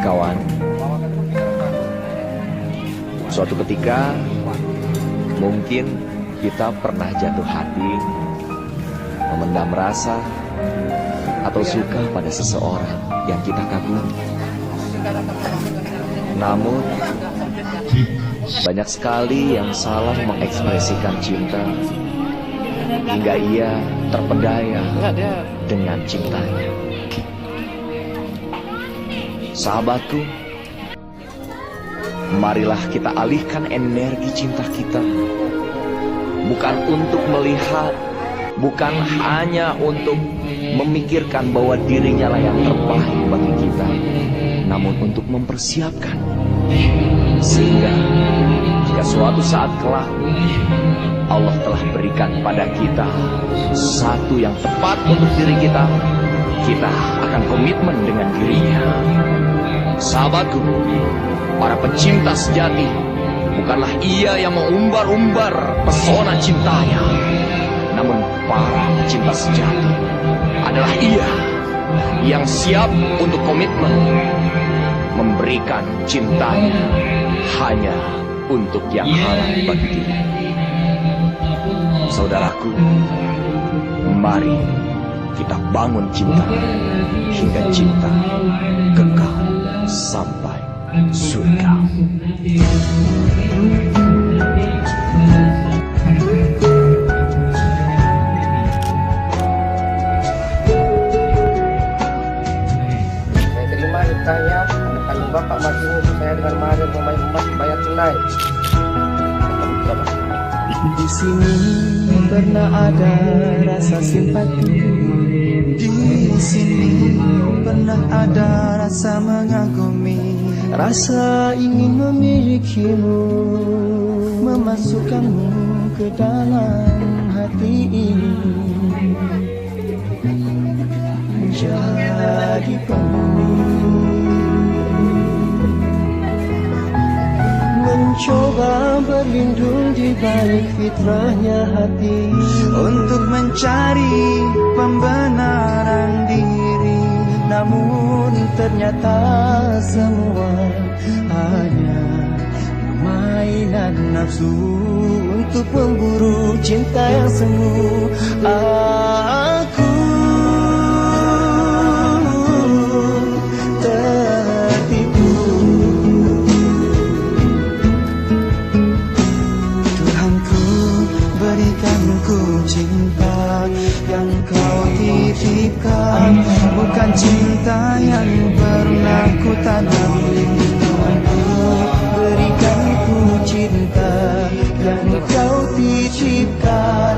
Kawan, suatu ketika mungkin kita pernah jatuh hati, memendam rasa, atau suka pada seseorang yang kita kagumi. Namun, banyak sekali yang salah mengekspresikan cinta, hingga ia terpedaya dengan cintanya. Sahabatku, marilah kita alihkan energi cinta kita, bukan untuk melihat, bukan hanya untuk memikirkan bahwa dirinya lah yang terbaik bagi kita, namun untuk mempersiapkan, sehingga jika suatu saat kelak Allah telah berikan pada kita satu yang tepat untuk diri kita, kita akan komitmen dengan dirinya. Sahabatku, para pencinta sejati bukanlah ia yang mengumbar-umbar pesona cintanya, namun para pencinta sejati adalah ia yang siap untuk komitmen memberikan cintanya hanya untuk yang halal bagi diri. Saudaraku, mari kita bangun cinta hingga cinta kekal sampai surga. Saya terima hikayat anak kandung Bapak mati musuh saya dengan mahar pemain emas bayar tunai. Di sini pernah ada rasa simpati, di sini pernah ada rasa mengagumi, rasa ingin memilikimu, memasukkanmu ke dalam hati ini, menjadi penghuni. Mencoba berlindung di balik fitrahnya hati, untuk mencari pembenaran diri. Namun ternyata semua hanya mainan nafsu untuk memburu cinta yang semu. Aku tertipu. Tuhanku, berikan ku cinta yang kau titipkan, bukan cinta yang pernah ku tanam. Tuhanku, berikan ku cinta yang kau titipkan,